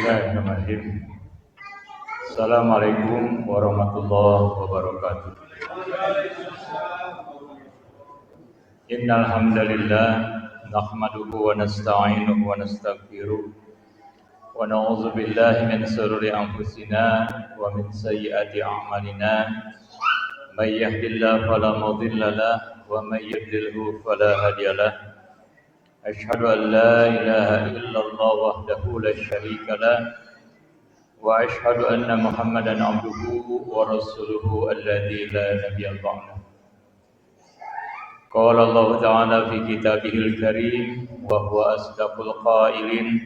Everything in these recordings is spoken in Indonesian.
Bismillahirrahmanirrahim. Assalamualaikum warahmatullahi wabarakatuh. Innal hamdalillah nahmaduhu wa nasta'inuhu wa nastaghfiruh wa na'udzu billahi min shururi anfusina wa min sayyiati a'malina. May yahdihillahu fala mudilla lahu wa may yudlilhu fala hadiyalah. Asyhadu an la ilaha illallah wahdahu la syarika lah wa asyhadu anna Muhammadan abduhu wa rasuluhu alladzi la nabiyya ba'dahu. Qala Allah ta'ala fi kitabihil karim wa huwa asdaqul qailin.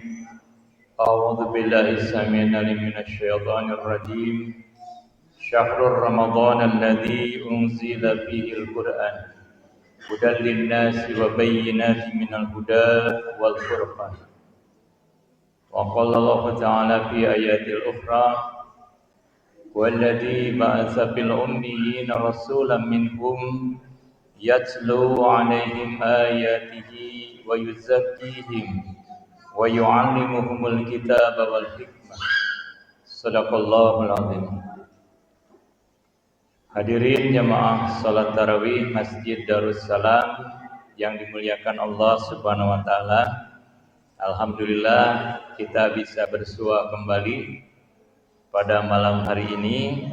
A'udzu billahi samii'il 'aliim minasy syaithaanir rajiim. Syahrul ramadhan alladzi unzila fihil qur'an hudan lin-nasi wa bayyinatin minal huda wal furqan. Wa qala Allah ta'ala fi ayatil ukhra walladzi ba'atsa fil ummiyina rasulan minhum yatlu 'alaihim ayatihi wa yuzakkihim wa yu'allimuhumul kitaba wal hikmah. Shadaqallahul 'azim. Hadirin jamaah salat tarawih Masjid Darussalam yang dimuliakan Allah Subhanahu wa taala. Alhamdulillah kita bisa bersua kembali pada malam hari ini.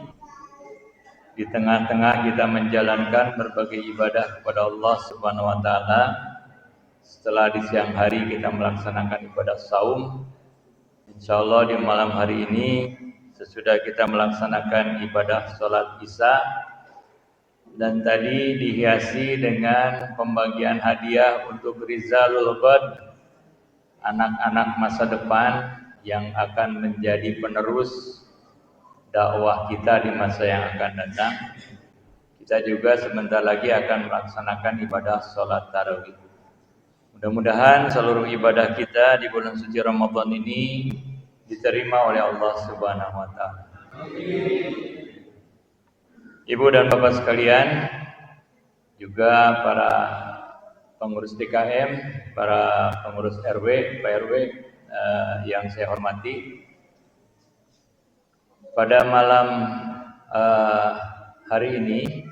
Di tengah-tengah kita menjalankan berbagai ibadah kepada Allah Subhanahu wa taala. Setelah di siang hari kita melaksanakan ibadah saum, insyaallah di malam hari ini sesudah kita melaksanakan ibadah sholat isya dan tadi dihiasi dengan pembagian hadiah untuk Rizalul Ghad, anak-anak masa depan yang akan menjadi penerus dakwah kita di masa yang akan datang. Kita juga sebentar lagi akan melaksanakan ibadah sholat tarawih. Mudah-mudahan seluruh ibadah kita di bulan suci Ramadan ini diterima oleh Allah Subhanahu wa taala. Ibu dan Bapak sekalian, juga para pengurus TKM, para pengurus RW, Pak RW yang saya hormati. Pada malam hari ini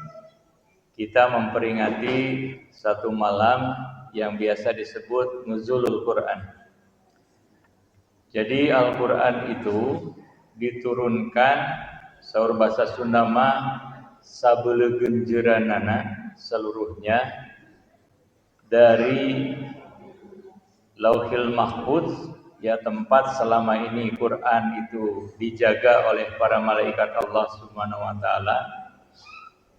kita memperingati satu malam yang biasa disebut Nuzulul Quran. Jadi Al-Quran itu diturunkan saur bahasa Sunda mah sabeulegeun jeuranana seluruhnya dari Lauhil Mahfuz, ya tempat selama ini Quran itu dijaga oleh para malaikat Allah Subhanahu wa taala.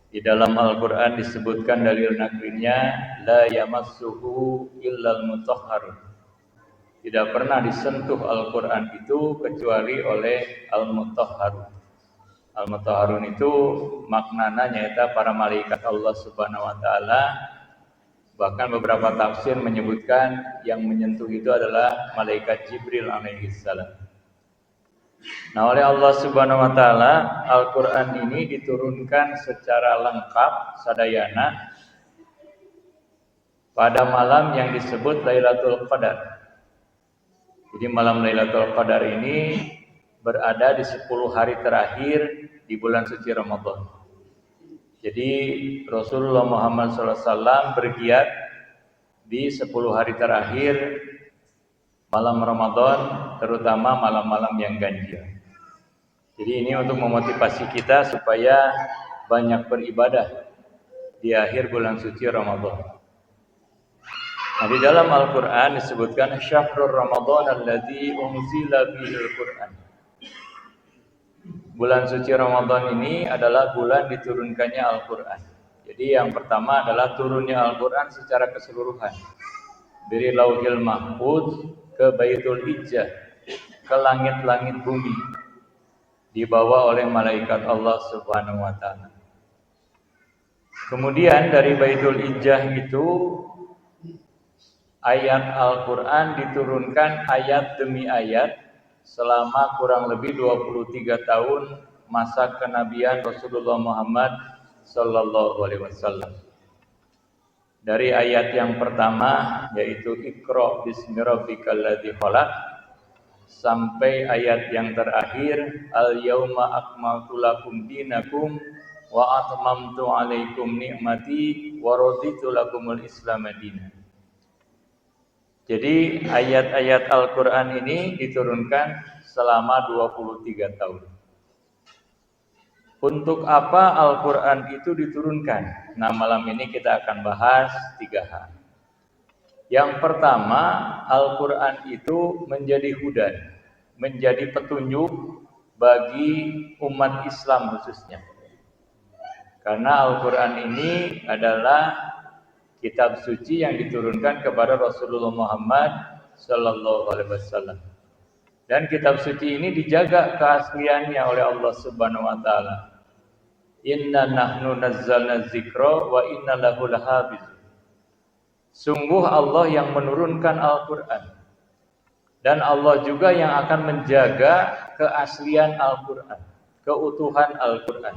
Di dalam Al-Quran disebutkan dalil naklinya la yamassuhu illal mutahharun. Tidak pernah disentuh Al-Quran itu kecuali oleh Al-Mutahharun. Al-Mutahharun itu maknanya nyata para malaikat Allah Subhanahu wa taala. Bahkan beberapa tafsir menyebutkan yang menyentuh itu adalah malaikat Jibril alaihi salam. Nah, oleh Allah Subhanahu wa taala Al-Quran ini diturunkan secara lengkap sadayana pada malam yang disebut Lailatul Qadar. Jadi malam Lailatul Qadar ini berada di 10 hari terakhir di bulan suci Ramadan. Jadi Rasulullah Muhammad SAW bergiat di 10 hari terakhir malam Ramadan, terutama malam-malam yang ganjil. Jadi ini untuk memotivasi kita supaya banyak beribadah di akhir bulan suci Ramadan. Nah, di dalam Al-Quran disebutkan Syahrul Ramadhan alladzi unzila fihil Qur'an. Bulan suci Ramadan ini adalah bulan diturunkannya Al-Quran. Jadi yang pertama adalah turunnya Al-Quran secara keseluruhan. Dari Lauhil Mahfuz ke Baitul Izzah, ke langit-langit bumi, dibawa oleh malaikat Allah Subhanahu wa taala. Kemudian dari Baitul Izzah itu ayat Al-Quran diturunkan ayat demi ayat selama kurang lebih 23 tahun masa kenabian Rasulullah Muhammad sallallahu alaihi wasallam. Dari ayat yang pertama yaitu Iqra bismi rabbikal ladzi khalaq sampai ayat yang terakhir, al-yauma akmaltu lakum dinakum wa atmamtu alaikum ni'mati wa raditu lakumul Islam dinan. Jadi ayat-ayat Al-Qur'an ini diturunkan selama 23 tahun. Untuk apa Al-Qur'an itu diturunkan? Nah, malam ini kita akan bahas 3 hal. Yang pertama, Al-Qur'an itu menjadi hudan, menjadi petunjuk bagi umat Islam khususnya. Karena Al-Qur'an ini adalah kitab suci yang diturunkan kepada Rasulullah Muhammad sallallahu alaihi wasallam. Dan kitab suci ini dijaga keasliannya oleh Allah Subhanahu wa taala. Inna nahnu nazzalna dzikra wa inna lahu lahafiz. Sungguh Allah yang menurunkan Al-Qur'an. Dan Allah juga yang akan menjaga keaslian Al-Qur'an, keutuhan Al-Qur'an.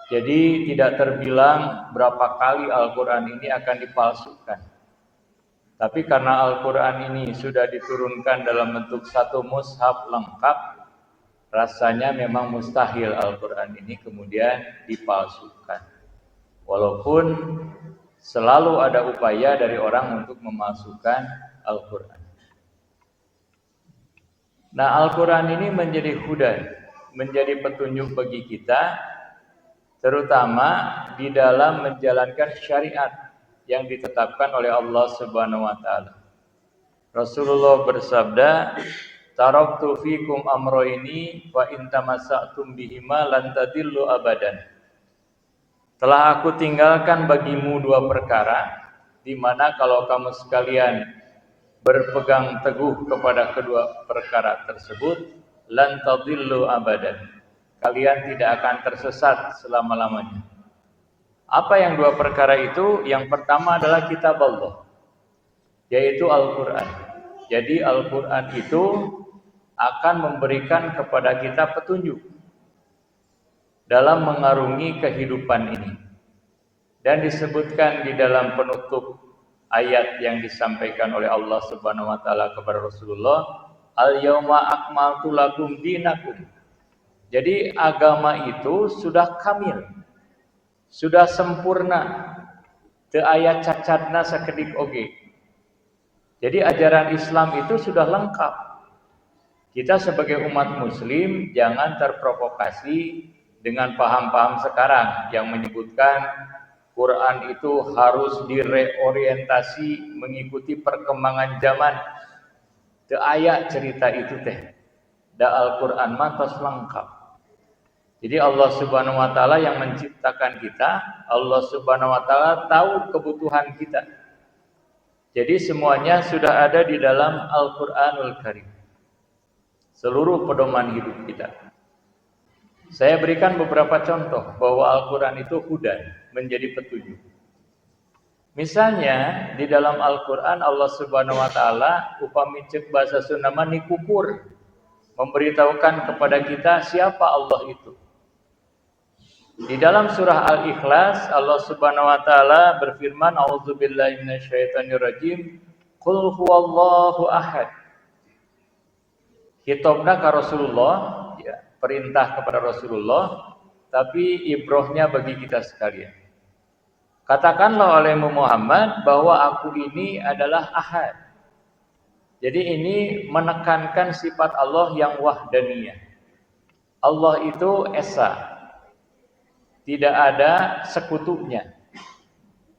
Jadi tidak terbilang berapa kali Al-Qur'an ini akan dipalsukan. Tapi karena Al-Qur'an ini sudah diturunkan dalam bentuk satu mushaf lengkap, rasanya memang mustahil Al-Qur'an ini kemudian dipalsukan. Walaupun selalu ada upaya dari orang untuk memalsukan Al-Qur'an. Nah, Al-Qur'an ini menjadi hudan, menjadi petunjuk bagi kita, terutama di dalam menjalankan syariat yang ditetapkan oleh Allah Subhanahu wa taala. Rasulullah bersabda, "Taraktu fikum amrayni wa in tamassaktum bihima lan tadillu abadan." Telah aku tinggalkan bagimu 2 perkara, di mana kalau kamu sekalian berpegang teguh kepada kedua perkara tersebut, lan tadillu abadan. Kalian tidak akan tersesat selama-lamanya. Apa yang 2 perkara itu? Yang pertama adalah kitab Allah, yaitu Al-Qur'an. Jadi Al-Qur'an itu akan memberikan kepada kita petunjuk dalam mengarungi kehidupan ini. Dan disebutkan di dalam penutup ayat yang disampaikan oleh Allah Subhanahu wa taala kepada Rasulullah, al-yauma akmaltu lakum dinakum. Jadi agama itu sudah kamil, sudah sempurna, teu aya cacatna sakedik oge. Jadi ajaran Islam itu sudah lengkap. Kita sebagai umat muslim jangan terprovokasi dengan paham-paham sekarang yang menyebutkan Quran itu harus direorientasi mengikuti perkembangan zaman. Teu aya cerita itu teh. Da Al-Qur'an mah tos lengkap. Jadi Allah Subhanahu wa taala yang menciptakan kita, Allah Subhanahu wa taala tahu kebutuhan kita. Jadi semuanya sudah ada di dalam Al-Qur'anul Karim. Seluruh pedoman hidup kita. Saya berikan beberapa contoh bahwa Al-Qur'an itu hudan, menjadi petunjuk. Misalnya di dalam Al-Qur'an Allah Subhanahu wa taala upami ceuk bahasa Sunda mah nikukur, memberitahukan kepada kita siapa Allah itu. Di dalam surah Al-Ikhlas Allah Subhanahu wa taala berfirman, a'udzubillahi minasyaitonirrajim, qul huwallahu ahad. Hitobna ka Rasulullah, ya, perintah kepada Rasulullah, tapi ibrohnya bagi kita sekalian. Katakanlah olehmu Muhammad bahwa aku ini adalah ahad. Jadi ini menekankan sifat Allah yang wahdaniyah. Allah itu esa, tidak ada sekutunya.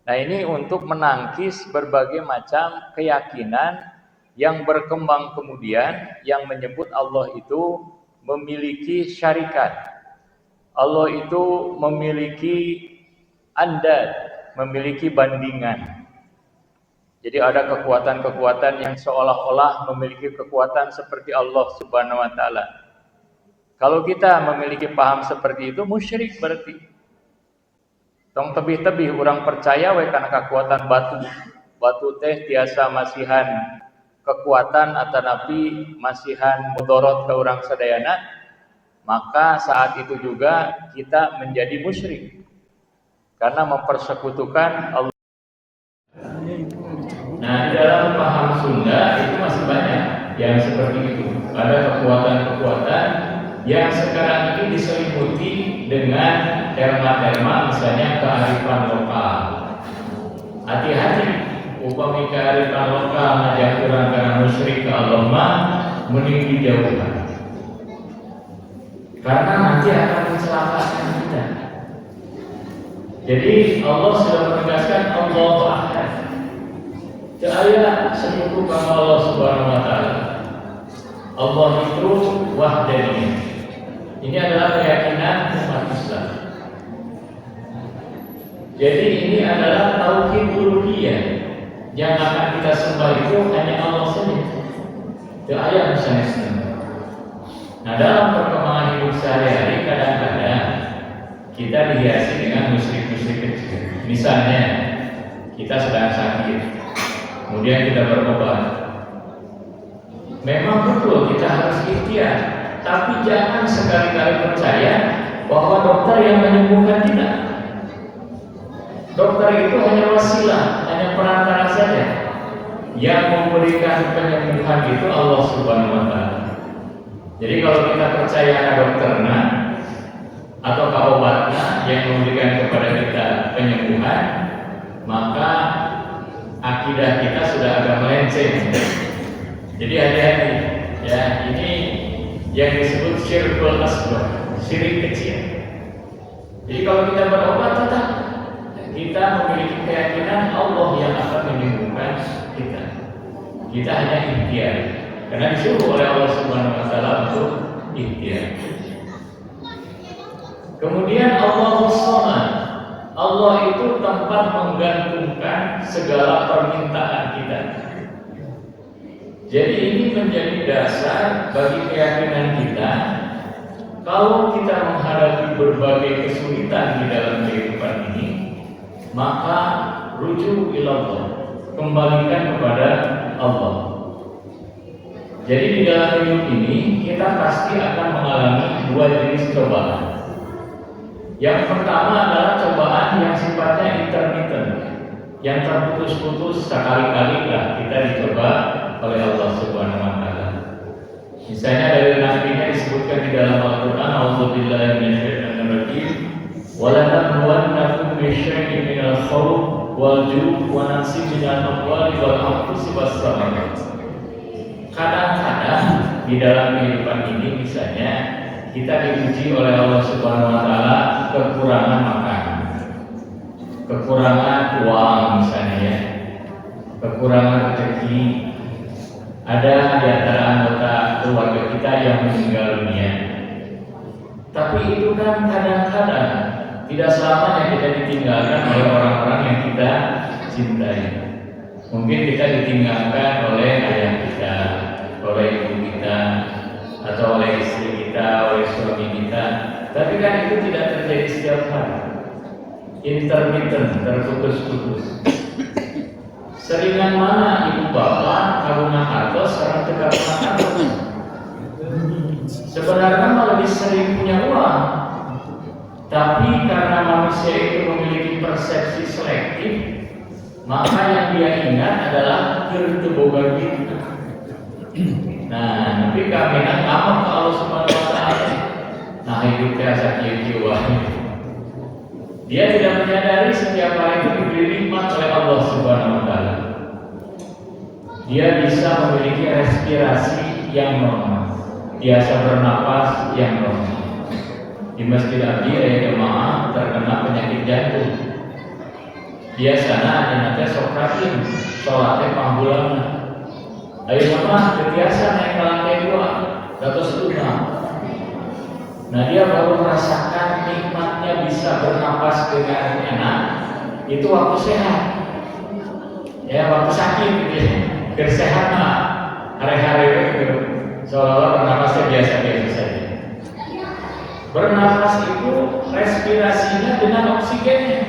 Nah, ini untuk menangkis berbagai macam keyakinan yang berkembang kemudian yang menyebut Allah itu memiliki syarikat. Allah itu memiliki andad, memiliki bandingan. Jadi ada kekuatan-kekuatan yang seolah-olah memiliki kekuatan seperti Allah Subhanahu wa taala. Kalau kita memiliki paham seperti itu, musyrik berarti. Tong tebih-tebih orang percaya we kana kekuatan batu. Batu teh tiasa masihan kekuatan atanapi masihan mudorot ke orang sadayana, maka saat itu juga kita menjadi musyrik karena mempersekutukan Allah. Nah, di dalam paham Sunda itu masih banyak yang seperti itu. Ada kekuatan-kekuatan yang sekarang ini diselimuti dengan terma-terma, misalnya kearifan lokal. Hati-hati, upami kearifan lokal ngajak kurang karena musyrik ke Allah mending dijauhkan, karena nanti akan mencelakakan kita. Jadi Allah sudah menegaskan Allahu Ahad. Ayat sekutu sama Allah Subhanahu wa taala. Allah itu wahdaniyah. Ini adalah keyakinan umat Islam. Jadi ini adalah tauhid uluhiyah. Yang akan kita sembah itu hanya Allah saja. Itu ayat misalnya. Nah, dalam perkembangan hidup sehari-hari kadang-kadang kita dihiasi dengan musyrik-musyrik kecil. Misalnya kita sedang sakit, kemudian kita berobat. Memang betul kita harus ikhtiar, tapi jangan sekali-kali percaya bahwa dokter yang menyembuhkan kita. Dokter itu hanya wasilah, hanya perantara saja. Yang memberikan penyembuhan itu Allah Subhanahu wa taala. Jadi kalau kita percaya ke dokternya atau ke obatnya yang memberikan kepada kita penyembuhan, maka akidah kita sudah agak melenceng. Jadi hati-hati ya, ini yang disebut syirkul asghar, syirik kecil. Jadi kalau kita berobat tetap kita memiliki keyakinan Allah yang akan menyembuhkan kita. Kita hanya ikhtiar, karena disuruh oleh Allah Subhanahu wa taala untuk ikhtiar. Kemudian Allahus Samad. Allah itu tempat menggantungkan segala permintaan kita. Jadi ini menjadi dasar bagi keyakinan kita. Kalau kita menghadapi berbagai kesulitan di dalam kehidupan ini, maka rujuk ilallah, kembalikan kepada Allah. Jadi di dalam hidup ini kita pasti akan mengalami dua jenis cobaan. Yang pertama adalah cobaan yang sifatnya intermittent, yang terputus-putus, sekali-kali lah kita dicoba oleh Allah Subhanahu wa taala. Misalnya dari nabinya disebutkan di dalam Al-Qur'an, "A'udzubillahi minasyaitonir rajim, wa la nabluwannakum bisyai'in minal khawf wal ju' wa naqsin minal amwali wal anfusi was samarat." Kadang-kadang di dalam kehidupan ini misalnya kita diuji oleh Allah Subhanahu wa taala kekurangan makanan, kekurangan uang misalnya ya, kekurangan rezeki. Ada di antara anggota keluarga kita yang meninggal dunia. Tapi itu kan kadang-kadang tidak selamanya kita ditinggalkan oleh orang-orang yang kita cintai. Mungkin kita ditinggalkan oleh ayah kita, oleh ibu kita, atau oleh istri kita, oleh suami kita. Tapi kan itu tidak terjadi setiap hari. Intermittent, terputus-putus. Seringan mana ibu bapak kagungan harta sekarang tegak makan. Sebenarnya malah lebih sering punya uang, tapi karena manusia itu memiliki persepsi selektif, maka yang dia ingat adalah kirtuboga kita. Nah, tapi kami nak apa kalau Subhanahu wa taala. Nah, hidup terasa jiwa. Dia tidak menyadari setiap hari itu diberi nikmat oleh Allah Subhanahu wa taala. Dia bisa memiliki respirasi yang normal, biasa bernapas yang normal. Di Masjid Abdi ada jemaah terkena penyakit jantung. Biasanya nanti sokratin, sholatnya panggulan. Ayo mama, biasa naik ke lantai 2, terus tunang. Nah, dia baru merasakan nikmatnya bisa bernapas dengan enak. Itu waktu sehat. Ya, waktu sakit gitu ya. Bersehat mah hari-hari itu seolah-olah bernapasnya biasa-biasa saja. Bernapas itu respirasinya dengan oksigennya.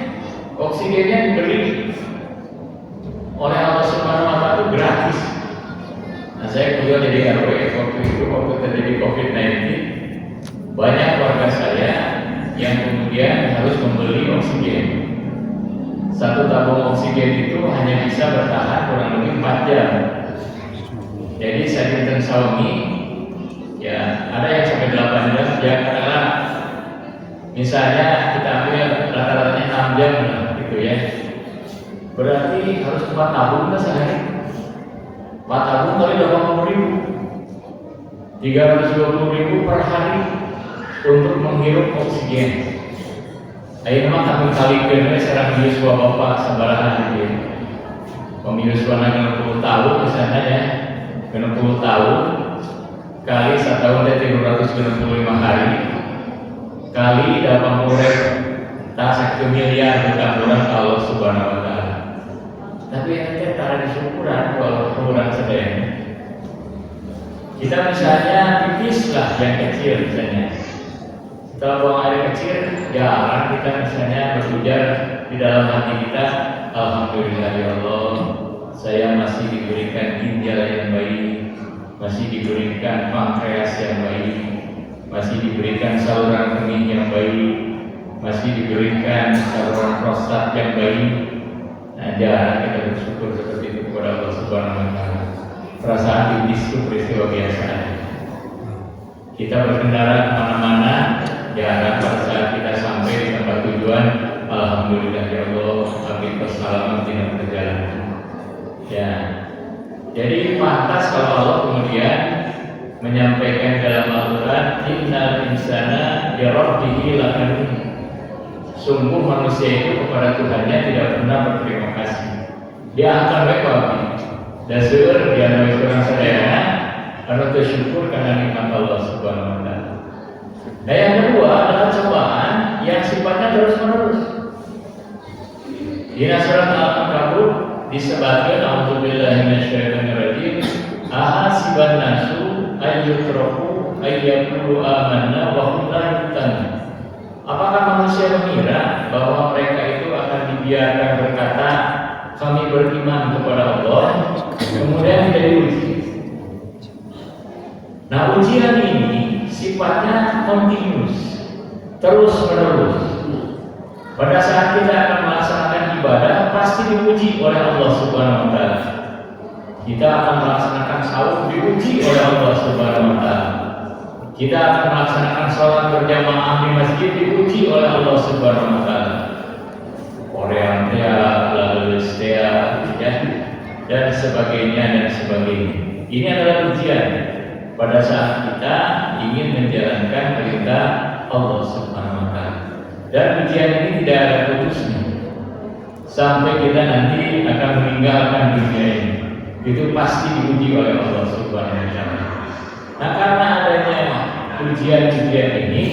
Oksigennya diberi oleh Allah Subhanahu wa taala itu gratis. Nah, saya kuliah jadi RW waktu terjadi COVID-19. Banyak warga saya yang kemudian harus membeli oksigen. Satu tabung oksigen itu hanya bisa bertahan kurang lebih 4 jam. Jadi saya dinten saumi ya ada yang sampai 8 jam ya, karena misalnya kita ambil rata-ratanya 6 jam gitu ya, berarti harus 4 tabung kan sehari, 4 tabung kali 80.000, 320.000 per hari untuk menghirup oksigen. Ayo memang kami kalikan sekarang Yuswa Bapak sabarahan gitu. Yuswa 60 tahun misalnya ya, 60 tahun kali 1 tahun 365 hari kali 80.000 tak 1 miliar berkabungan Allah Subhanahu wa Ta'ala. Tapi yang kita taruh di syukuran kalau kurang sedang. Kita misalnya pipis lah yang kecil misalnya. Setelah buang air kecil, jarang kita misalnya berujar di dalam hati kita, alhamdulillah ya Allah, saya masih diberikan ginjal yang baik, masih diberikan pankreas yang baik, masih diberikan saluran kemih yang baik, masih diberikan saluran prostat yang baik. Nah, jarang kita bersyukur seperti itu kepada Allah Subhanahu wa Ta'ala. Perasaan pipis itu peristiwa biasa. Kita berkendara kemana-mana, jarang pada saat kita sampai di tempat tujuan, alhamdulillah ya Allah, kami bersalaman tidak berjalan. Ya, jadi pantas kalau Allah kemudian menyampaikan dalam Al-Quran, innal insana li rabbihi lakanun. Sungguh manusia itu kepada Tuhannya tidak pernah berterima kasih. Dia akan berkata, dasar dia nabi kurang sadaya, karena bersyukur karena nikmat Allah Subhanahu wa Ta'ala. Nah, yang kedua adalah cobaan yang sifatnya terus-menerus. Di surat Al-Ankabut disebutkan, a'udzubillahi minasyaitonir rajim, ahasiban nasu ayyutraku ayyaqulu amanna wa hum la yuftanun. Apakah manusia mengira bahwa mereka itu akan dibiarkan berkata kami beriman kepada Allah, kemudian tidak diuji? Nah, ujian ini sifatnya kontinus, terus menerus. Pada saat kita akan melaksanakan ibadah, pasti diuji oleh Allah Subhanahu wa Ta'ala. Kita akan melaksanakan saum, diuji oleh Allah Subhanahu wa Ta'ala. Kita akan melaksanakan sholat berjamaah di masjid, diuji oleh Allah Subhanahu wa Ta'ala. Korean lalu ya, dan sebagainya dan sebagainya. Ini adalah ujian pada saat kita ingin menjalankan perintah Allah Subhanahu wa Ta'ala. Dan ujian ini tidak ada putusnya sampai kita nanti akan meninggalkan dunia ini. Itu pasti diuji oleh Allah Subhanahu wa Ta'ala. Nah, karena adanya ujian-ujian ini,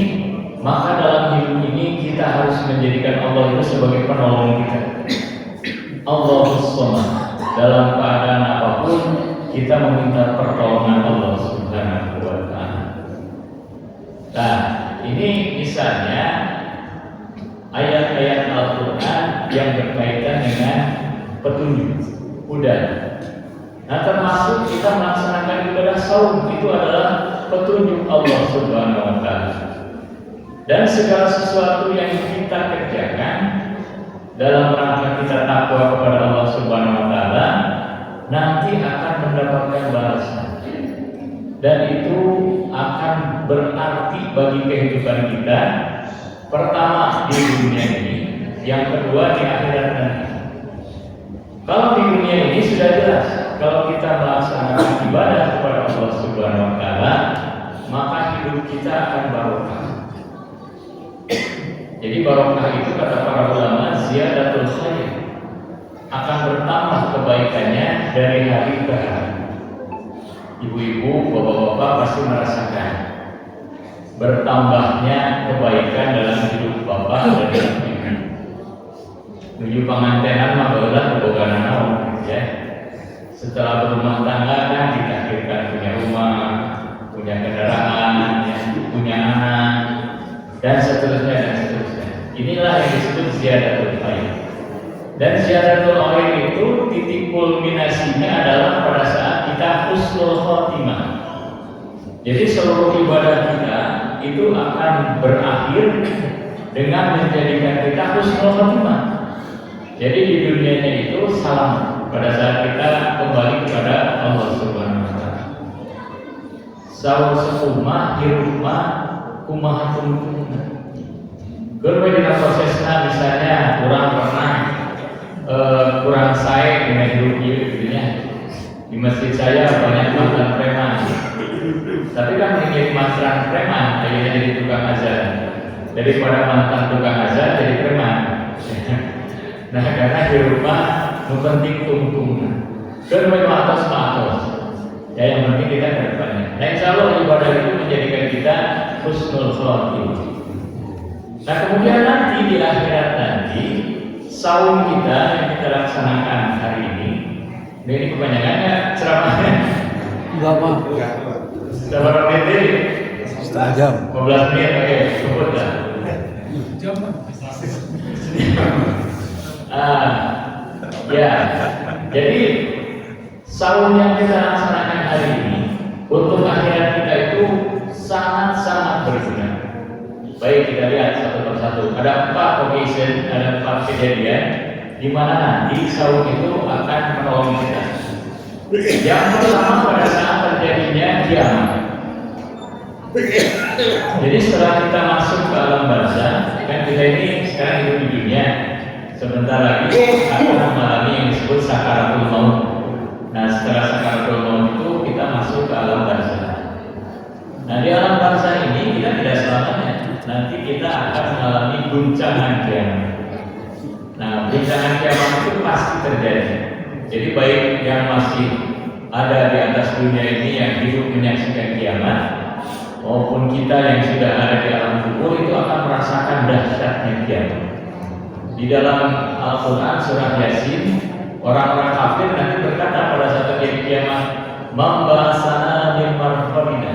maka dalam hidup ini kita harus menjadikan Allah itu sebagai penolong kita. Allahus Samad. Dalam keadaan apapun kita meminta pertolongan Allah Subhanahu wa Ta'ala. Nah, ini misalnya ayat-ayat Al-Quran yang berkaitan dengan petunjuk. Udah. Nah, termasuk kita melaksanakan ibadah saum, itu adalah petunjuk Allah Subhanahu wa Ta'ala. Dan segala sesuatu yang kita kerjakan dalam rangka kita takwa kepada Allah Subhanahu wa Ta'ala, nanti akan mendapatkan balasan. Dan itu akan berarti bagi kehidupan kita. Pertama di dunia ini, yang kedua di akhirat nanti. Kalau di dunia ini sudah jelas, kalau kita melaksanakan ibadah kepada Allah Subhanahu wa Ta'ala, maka hidup kita akan barokah. Jadi barokah itu kata para ulama ziyadatul khair, akan bertambah kebaikannya dari hari ke hari. Ibu-ibu, bapak-bapak pasti merasakan bertambahnya kebaikan dalam hidup bapak dan ibu. Menuju pengantenan mah barulah keboganan naon ya. Setelah berumah tangga kan ditakdirkan punya rumah, punya kendaraan, ya, punya anak, dan seterusnya dan seterusnya. Inilah yang disebut ziyadatul khair. Dan ziyadatul khair itu titik kulminasinya adalah pada saat kita husnul khotimah. Jadi seluruh ibadah kita itu akan berakhir dengan menjadikan kita husnul khotimah. Jadi di dunianya itu salam pada saat kita kembali kepada Allah Subhanahu wa Ta'ala. saur seumah hirupma kumaha tungtungna. Keur dina prosesna misalnya kurang pernah kurang sae dina hirup ieu gitu nya. Di masjid saya banyak mantan preman. Tapi kan menjadi mantan preman akhirnya jadi tukang azan. Daripada mantan tukang azan jadi preman. Nah karena hirupma nu penting tungtungna. Keur atos atos. Ya yang penting kita ke depannya. Nah insya Allah ibadah itu menjadikan kita husnul khotimah. Nah kemudian nanti di akhirat nanti saum kita yang kita laksanakan hari ini kebanyakan ya ceramahnya. Enggak apa. Berapa menit? Setengah jam. 15 menit, oke, cukup dah. Ya, jadi saum yang kita laksanakan hari ini untuk akhirat kita itu sangat-sangat berguna. Baik kita lihat satu persatu. Ada 4 occasion, ada 4 kejadian di mana nanti saum itu akan menolong kita. Yang pertama pada saat terjadinya kiamat. Jadi setelah kita masuk ke alam barzah, kan kita ini sekarang hidup di dunia. Sebentar lagi akan mengalami yang disebut sakaratul maut. Nah setelah sakaratul maut itu kita masuk ke alam barzah. Nah di alam barzah ini kita tidak selamanya. Nanti kita akan mengalami guncangan kiamat. Nah guncangan kiamat itu pasti terjadi. Jadi baik yang masih ada di atas dunia ini yang hidup menyaksikan kiamat, maupun kita yang sudah ada di alam kubur itu akan merasakan dahsyatnya kiamat. Di dalam Al-Quran surah Yasin, orang-orang kafir nanti berkata pada saat terjadi kiamat, "Mambasana min marqadina."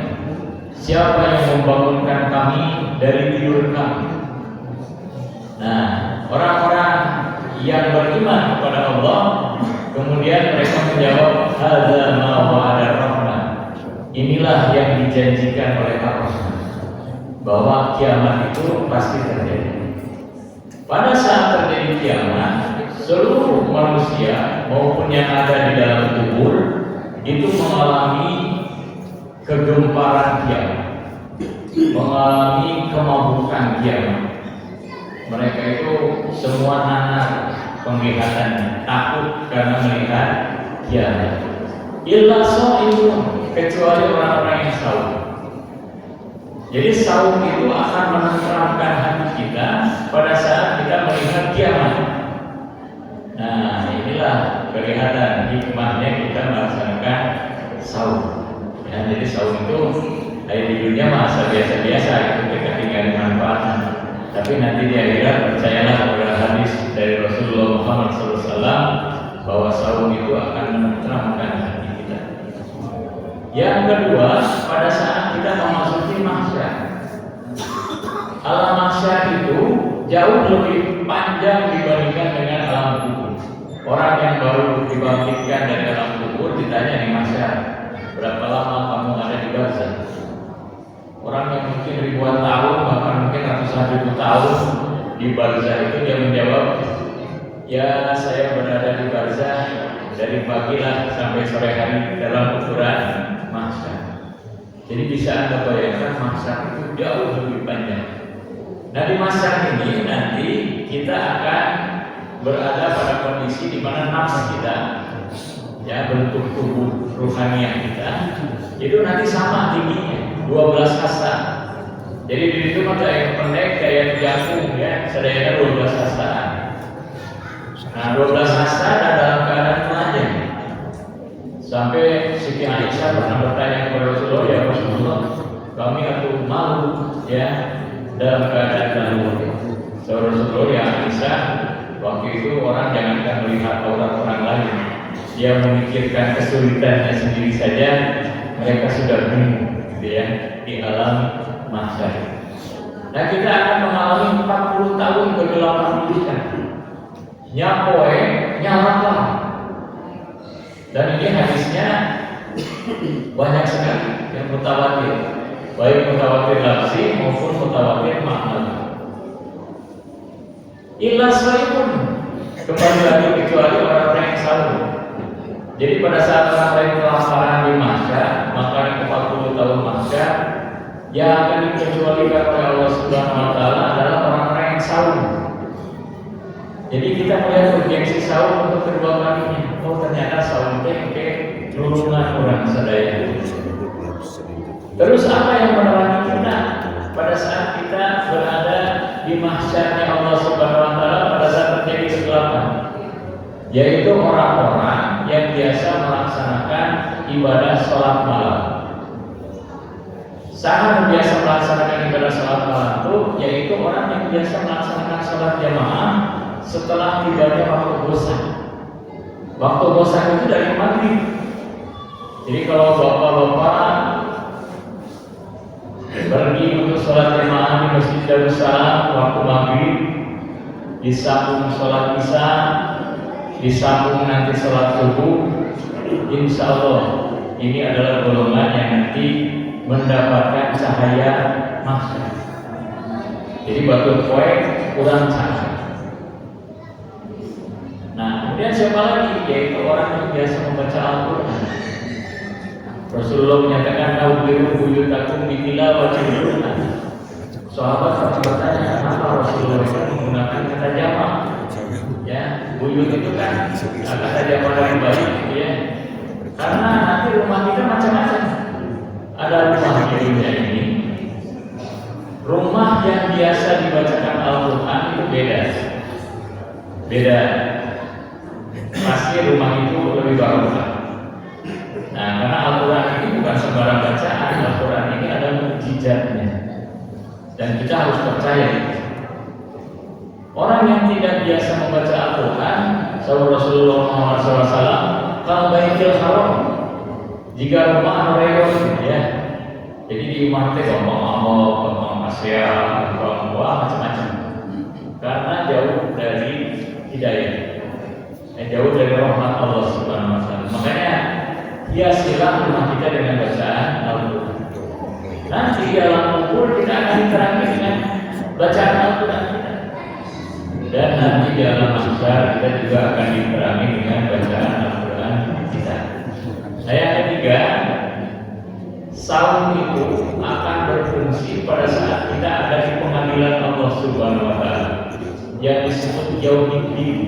Siapa yang membangunkan kami dari tidur kami? Nah, orang-orang yang beriman kepada Allah, kemudian mereka menjawab, "Hadza ma wa'ada Rahman." Inilah yang dijanjikan oleh Ar-Rahman, bahwa kiamat itu pasti terjadi. Pada saat terjadi kiamat, seluruh manusia maupun yang ada di dalam kubur itu mengalami kegemparan kiamat, mengalami kemabukan kiamat. Mereka itu semua nanar penglihatan, takut karena melihat kiamat. Illa shaimun, kecuali orang-orang yang saum. Jadi saum itu akan menenteramkan hati kita pada saat kita melihat kiamat. Nah inilah kelihatan hikmahnya kita melaksanakan saum. Ya, jadi saum itu di dunia masa biasa-biasa itu kita tinggal manfaatkan. Tapi nanti di akhirat percayalah kepada hadis dari Rasulullah Muhammad SAW bahwa saum itu akan menenteramkan hati kita. Yang kedua, pada saat kita memasuki mahsyar, alam mahsyar itu jauh lebih panjang dibandingkan dengan alam kubur. Orang yang baru dibangkitkan dari alam kubur ditanya di mahsyar, berapa lama kamu ada di barzah? Orang yang mungkin ribuan tahun, bahkan mungkin ratusan ribu tahun di barzah itu dia menjawab, ya saya berada di barzah dari pagilah sampai sore hari dalam ukuran mahsyar. Jadi bisa Anda bayangkan mahsyar itu jauh lebih panjang. Nah di mahsyar ini nanti kita akan berada pada kondisi di mana nafs kita, ya bentuk tubuh ruhaniah kita itu nanti sama tingginya 12 kasta. Jadi di situ ada yang pendek, ada yang jangkung, ya sedayanya 12 kastaan. Nah 12 kasta ada dalam keadaan telanjang. Sampai Siti Aisyah pernah bertanya kepada Rasulullah, ya Rasulullah, kami aku malu ya dalam keadaan telanjang. So Rasulullah ya Aisyah, waktu itu orang jangankan melihat orang lain, dia memikirkan kesulitannya sendiri saja, mereka sudah bingung gitu ya di alam mahsyar. Nah kita akan mengalami 40 tahun kegelapan pendidikan, nyapoe nyala. Dan ini hadisnya banyak sekali yang mutawatir, baik mutawatir lafzi maupun mutawatir makna. Illa shaimun, kembali lagi kecuali orang-orang yang saum. Jadi pada saat orang lain kelaparan di mahsyar, maka 40 tahun yang akan dikecualikan oleh Allah Subhanahu wa taala adalah orang-orang yang saum. Jadi kita melihat urgensi saum untuk kedua kalinya. Oh, ternyata saum itu nulungan orang sadaya. Terus apa yang menerangi kita pada saat kita berada di mahsyarnya Allah Subhanahu wa taala pada saat terjadi kegelapan? Yaitu orang-orang yang biasa melaksanakan ibadah sholat malam. Sangat biasa melaksanakan ibadah sholat malam itu yaitu orang yang biasa melaksanakan sholat jamaah setelah tibanya waktu bosan. Waktu bosan itu dari maghrib. Jadi kalau bapak-bapak pergi untuk sholat jamaah di Masjid Darussalam waktu maghrib, disambung sholat isya, disambung nanti sholat subuh, insya Allah ini adalah golongan yang nanti mendapatkan cahaya mahsyar. Jadi batu poek kurang cahaya. Nah, kemudian siapa lagi? Yaitu orang yang biasa membaca Al-Quran. Rasulullah menyatakan naubiru buyutakum bitilawati Al-Quran. Sahabat bertanya, kenapa Rasulullah menggunakan kata jamak? Ya, buyut itu kan kata jamak dari baik, ya. Karena nanti rumah kita macam-macam. Ada rumah di dunia ini, rumah yang biasa dibacakan Al-Quran itu beda. Pasti rumah itu lebih barokah. Nah, karena Al-Quran ini bukan sembarang bacaan, Al-Quran ini ada mukjizatnya, dan kita harus percaya. Orang yang tidak biasa membaca Al-Quran, sahabat Rasulullah Muhammad SAW, kalau baitul haram, jika rumah reyon, ya, jadi di rumah itu ngomong Asia, macam-macam, karena jauh dari hidayah, jauh dari rahmat Allah Subhanahu Wa Taala. Makanya hiasilah rumah kita dengan bacaan Al-Quran. Nanti dalam kubur kita akan diterangi dengan bacaan Al-Quran kita. Dan nanti di alam mahsyar kita juga akan diterangi dengan bacaan Al-Quran kita. Nah, yang ketiga, saum itu akan berfungsi pada saat kita ada di pengadilan Allah Subhanahu Wa Taala yang disebut Yaumiddin.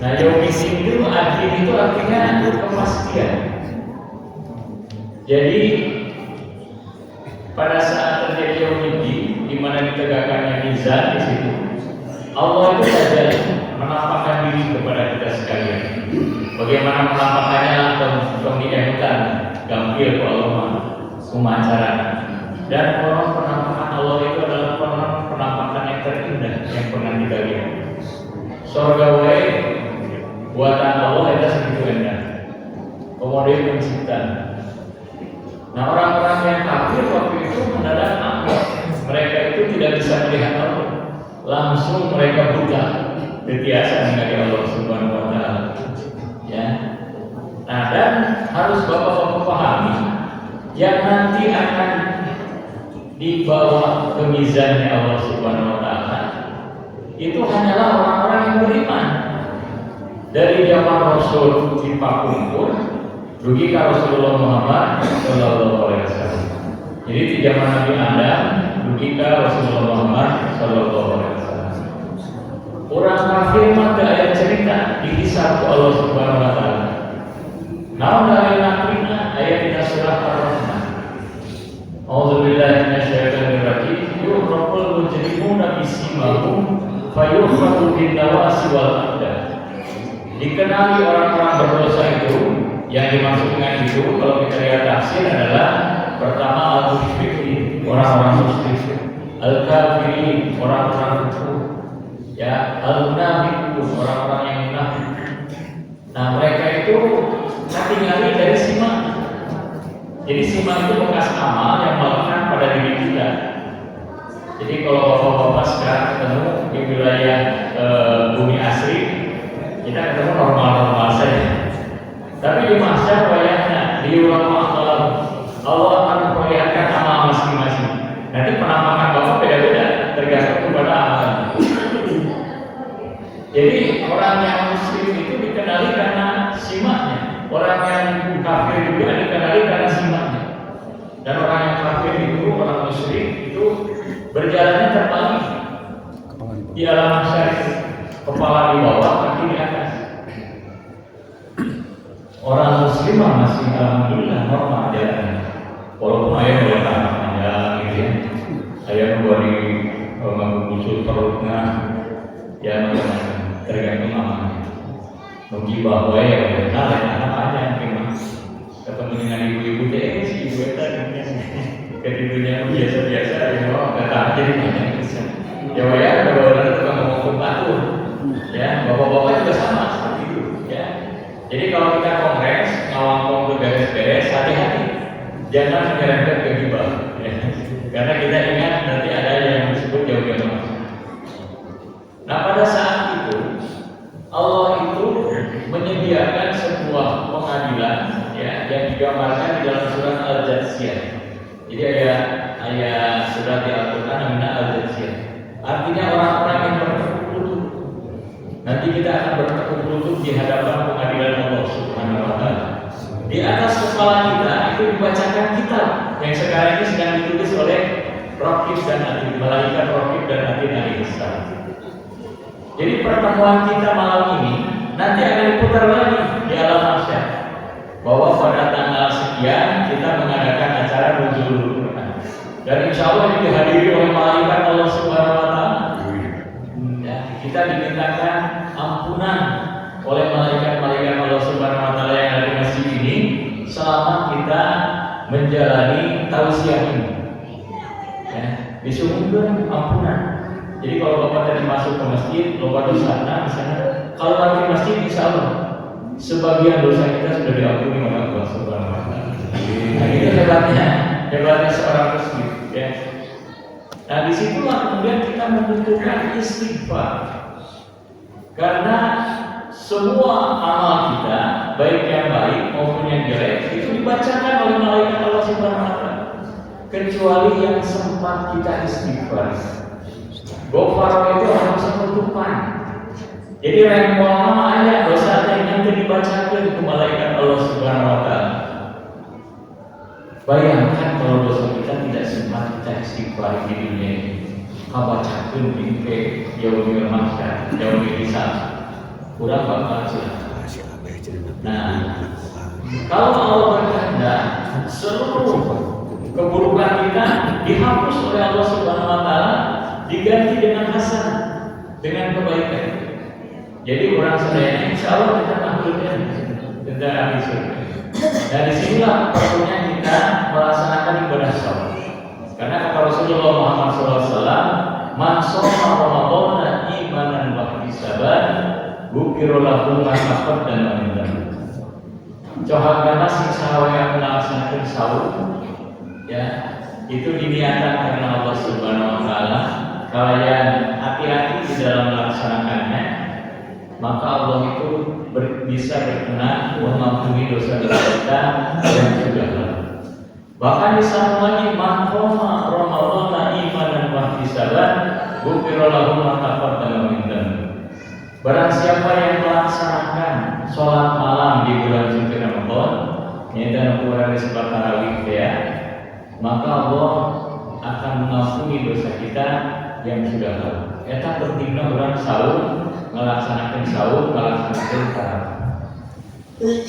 Nah, Yaumiddin itu artinya kepastian. Jadi pada saat terjadi Yaumiddin, di mana ditegakkannya mizan di situ, Allah itu saja menampakkan diri kepada kita sekalian. Bagaimana menampakkannya? Tong di MK, gampil kalau kumacara. Dan orang penampakan Allah itu adalah orang penampakan yang terindah yang pernah kita lihat. Surga wae buatan Allah itu segitu indah. Kemudian mencipta. Nah, orang-orang yang kafir waktu itu mendadak angkuh. Mereka itu tidak bisa melihat Allah. Langsung mereka buta, berbiasa dengan Allah Subhanahu Wa Taala. Ya. Nah, dan harus bapak-bapak pahami yang nanti akan dibawa ke mizannya Allah Subhanahu Wa Taala itu hanyalah orang-orang yang beriman. Dari zaman Rasul dipakum pun rugi ke Rasulullah Muhammad Sallallahu Alaihi Wasallam. Jadi di zaman Nabi Adam rugi ke Rasulullah Muhammad Sallallahu Alaihi Wasallam. Orang kafir maka ayat cerita dihisab Allah Subhanahu Wa Taala. Namun dari nakrina ayat di surah Ar-Rahman. A'udzubillahi minasyaitonir rajim. Yu'raful mujrimuna bisimahum fayukhadu bin nawasi wal aqdam. Dikenali orang-orang berdosa itu, yang dimaksud dengan itu kalau kita lihat tafsir adalah pertama al-musyrikin, orang-orang musyrik, al-kafirin, orang-orang kafir, ya, al-munafiqun, orang-orang yang munafik. Nah, mereka itu kategori dari simak. Jadi simak itu bekas amal yang melekat pada diri kita. Jadi kalau bapak-bapak sekarang ketemu di wilayah bumi asri, kita ketemu normal-normal saja. Tapi di mahsyar wayahnya di ulama Allah akan memperlihatkan amal masing-masing. Nanti penampakan bapak beda-beda tergantung kepada amalan. Jadi orang yang muslim itu dikenali karena simaknya, orang yang kafir juga dikenali karena simaknya. Dan orang yang kafir itu, orang musyrik itu berjalannya terbalik di alam mahsyar, kepala di bawah, kaki di atas. Orang muslim masih alhamdulillah normal jalannya, walaupun ayah boleh tanah panjang gitu ya, ayah boleh menggusur perutnya, ya tergantung amannya. Mungkin bahwa ya benar tanah panjang memang. Ketemu dengan ibu-ibu deh, si ibu tadi ketidurannya biasa-biasa, ya mau kata jadi banyak bisa. Ya kalau orang itu ngomong pembantu, ya bapak-bapak juga sama seperti itu, ya. Jadi kalau kita kongres ngawang beres-beres, hati-hati, jangan menyerempet ke gibah, ya. Karena kita ingat nanti ada yang disebut jauh-jauh. Nah pada saat itu Allah itu menyediakan sebuah pengadilan, ya, yang digambarkan di dalam surat Al-Jathiyah. Jadi ayat surat Al-Quran namanya Al-Jathiyah. Artinya orang-orang yang bertekuk lutut. Nanti kita akan bertekuk lutut di hadapan pengadilan Allah Subhanahu wa Ta'ala. Di atas kepala kita itu dibacakan kitab yang sekarang ini sedang ditulis oleh Raqib dan Atid, malaikat Raqib dan Atid alaihissalam. Jadi pertemuan kita malam ini nanti akan diputar lagi di alam mahsyar, bahwa pada tanggal sekian kita mengadakan acara nuzulul Quran, dan insya Allah ini dihadiri oleh malaikat Allah Subhanahu wa Ta'ala. Ya, kita dimintakan ampunan oleh malaikat-malaikat Allah Subhanahu wa Ta'ala yang ada di masjid ini selama kita menjalani tausiah ini. Ya, disuruhkan ampunan. Jadi kalau bapak tadi masuk ke masjid, lupa dosa, nah misalnya kalau lagi masjid, insya Allah sebagian dosa kita sudah diampuni oleh Allah Subhanahu wa Ta'ala. Nah itu hebatnya seorang muslim, ya. Nah disitulah kemudian kita membutuhkan istighfar, karena semua amal kita, baik yang baik maupun yang jelek, itu dibacakan oleh malaikat Allah Subhanahu wa Ta'ala, kecuali yang sempat kita istighfar. Gofar itu harus penutupan. Jadi rempong nama ayat dosa yang dibacakan ke malaikat Allah Subhanahu wa Ta'ala. Bayangkan kalau dosa kita tidak sempat kita istighfar di dunia ini, kabacakan bingkai yaumil mahsyar, yaumil hisab, kurang bakal celaka. Nah, kalau Allah berkehendak, seluruh keburukan kita dihapus oleh Allah Subhanahu wa Ta'ala, diganti dengan hasan, dengan kebaikan. Jadi orang sedaya insya Allah kita makhluknya tentang ahli surga. Dan disinilah perlunya kita melaksanakan ibadah salat. Karena kata Rasulullah Muhammad SAW, "Man shoma Ramadhana imanan wa ihtisaban, ghufira lahu ma taqaddama min dzambi." Cohagana sing saha melaksanakan salat, ya, itu diniatkan karena Allah Subhanahu wa Ta'ala. Kalian hati-hati di dalam melaksanakannya, maka Allah itu bisa berkenan mengampuni dosa-dosa kita yang sudah lalu. Bahkan disambung lagi, "Man qama Ramadhana imanan wa ihtisaban, ghufira lahu ma taqaddama min dzambi." Barang siapa yang melaksanakan sholat malam di bulan suci Ramadan, yaitu bulan disebut tarawih, ya, maka Allah akan mengampuni dosa kita yang sudah lalu. Eta pentingnya orang sahur, melaksanakan sahur, melaksanakan tarawih.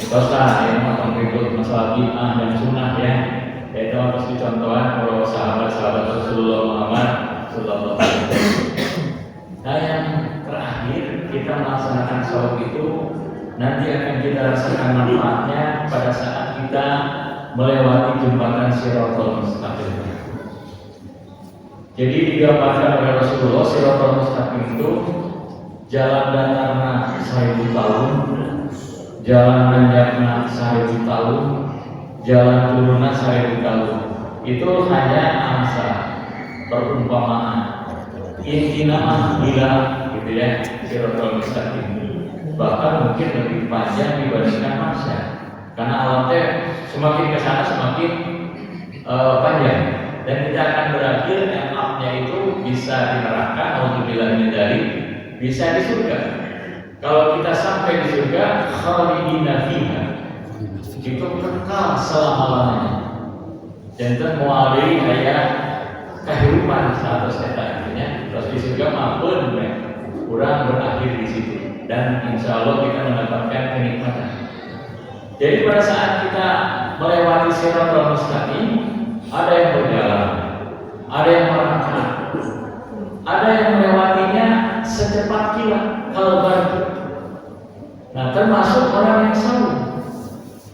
Dosa yang makan berikut masalah bid'ah dan sunnah, ya, yaitu harus dicontohkan oleh sahabat-sahabat Rasulullah Muhammad Sallallahu Alaihi Wasallam. Nah yang terakhir, kita melaksanakan sahur itu nanti akan kita rasakan manfaatnya pada saat kita melewati jembatan Shiratal Mustaqim. Jadi digambarkan oleh Rasulullah, Shiratal Mustaqim itu jalan datarnya 1000 tahun, jalan nanjaknya 1000 tahun, jalan turunnya 1000 tahun. Itu hanya amsal, perumpamaan. Intinya bila gitu ya, Shiratal Mustaqim. Bahkan mungkin lebih panjang dibandingkan masa, karena alatnya semakin ke sana semakin panjang, dan kita akan berakhir MA-nya itu bisa di neraka, alhamdulillah dari bisa di surga. Kalau kita sampai di surga, khalidina fiha, itu kekal selama-lamanya. Jantan mau alih kayak kehidupan satu eta artinya terus di surga maupun kurang berakhir di situ dan insya Allah kita mendapatkan kenikmatan. Jadi pada saat kita melewati Siratal Mustaqim, ada yang berjalan, ada yang merangkak, ada yang melewatinya secepat kilat kalau balik. Nah, termasuk orang yang saum.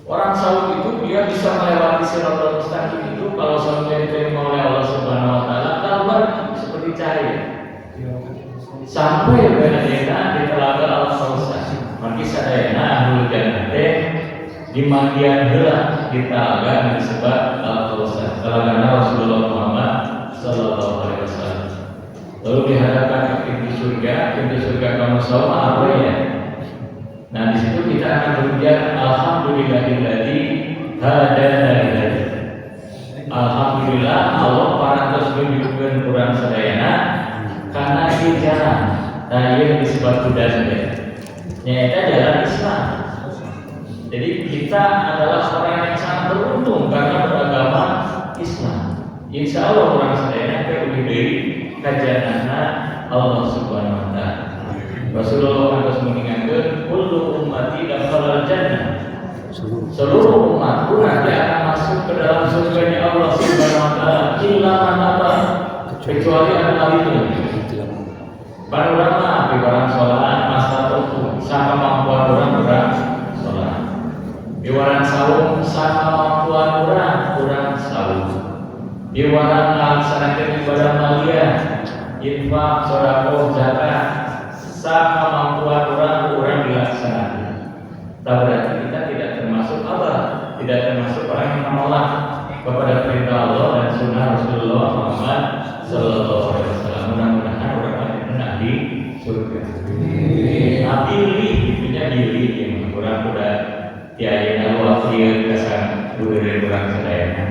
Orang saum itu dia bisa melewati Siratal Mustaqim itu kalau saumnya diterima oleh Allah Subhanahu wa taala kabar seperti cahaya. Sampai benar-benar di telaga Al-Kausar. Maka sadayana ahlul jannah di bagian heula di telaga disebut Al-Kausar. Telaga Rasulullah Muhammad sallallahu alaihi wasallam. Lalu dihadapkan ke pintu surga kamu saum apa ya? Nah, di situ kita akan berujar alhamdulillahilladzi hadana lihada. Alhamdulillah Allah parantos nunjukkeun urang sadayana kana di jalan. Nah, ieu disebut budak nyaeta jalan Islam. Jadi kita adalah orang yang sangat beruntung karena beragama Islam. Insya Allah orang sadayana lebih dari kajanana Allah Subhanahu wa taala. Rasulullah harus mengingatkan kullu ummati dakhalal jannah. Seluruh umatku nanti akan masuk ke dalam surga Allah Subhanahu wa taala illa man aba, kecuali anak itu. Barang orang sholat masa tertentu sama kemampuan orang sholat. Di warang saum sama kemampuan orang saum. Di warang melaksanakan ibadah mulia, infak, sedekah, zakat sama kemampuan orang dilaksanakan. Tak berarti kita tidak termasuk Allah, tidak termasuk orang yang menolak kepada perintah Allah dan sunnah Rasulullah Muhammad sallallahu alaihi wasallam. Mudah-mudahan orang akan kena di surga. Nah, pilih itunya pilih yang kurang udah tiada wakil kesan budaya kurang sedayana.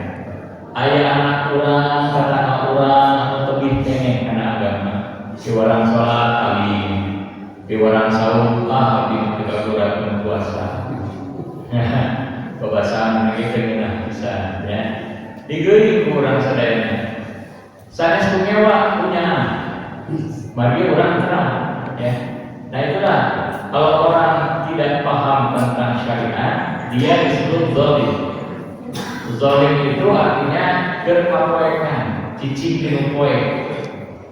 Ayah anak kurang, kata anak kurang atau lebih cengeng karena agama. Si orang sholat kali di warang saum di kita kurang puasa. Kebasahan lagi tengenah bisa ya. Digeuing kurang sadayana. Sanes punyewa punya. Mari orang terang ya. Nah itulah kalau orang tidak paham tentang syariat, dia disebut zalim. Zalim itu artinya berpapoekan, cicing dinu poe.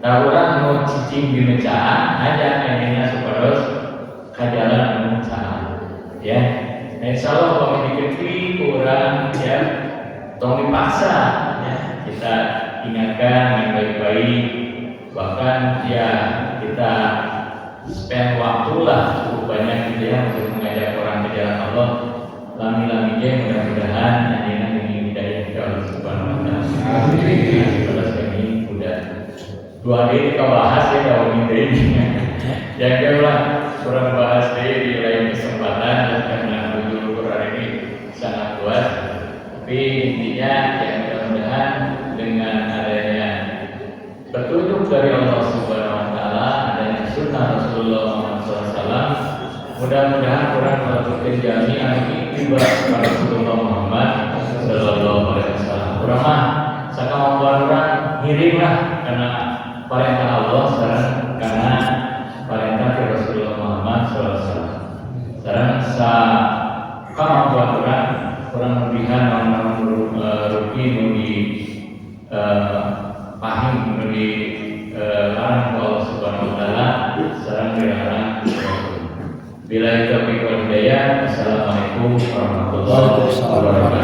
Nah orang mau cicing di mencaan aja kayaknya supados kajalan mencaan ya. Nah insya Allah kalau diketri kurang ya tong dipaksa ya kita ingatkan yang baik-baik, bahkan ya kita spend waktu lah cukup banyak gitu ya untuk mengajak orang ke jalan Allah. Lami-lami mudah-mudahan nanti ini hidayah ke Allah Subhanahu wa taala. Amin. Dua hari kita bahas ya daun ini. Jagalah kurang bahas di lain kesempatan dan karena tujuh Quran ini sangat luas. Tapi intinya ya mudah-mudahan dengan adanya petunjuk dari Allah Subhanahu wa taala, adanya sunnah Rasulullah SAW, mudah-mudahan Quran melakukan jami'an ittiba Rasulullah Muhammad sallallahu alaihi wasallam. Kurang sakamampuan orang ngirimlah karena perintah Allah sekarang karena perintah Rasulullah Muhammad SAW. Sekarang sakamampuan orang lebihan orang rugi nugi pahing nugi larang Allah Subhanahu wa taala sareng dilarang. Bila itu wal hidayah. Assalamualaikum warahmatullahi wabarakatuh.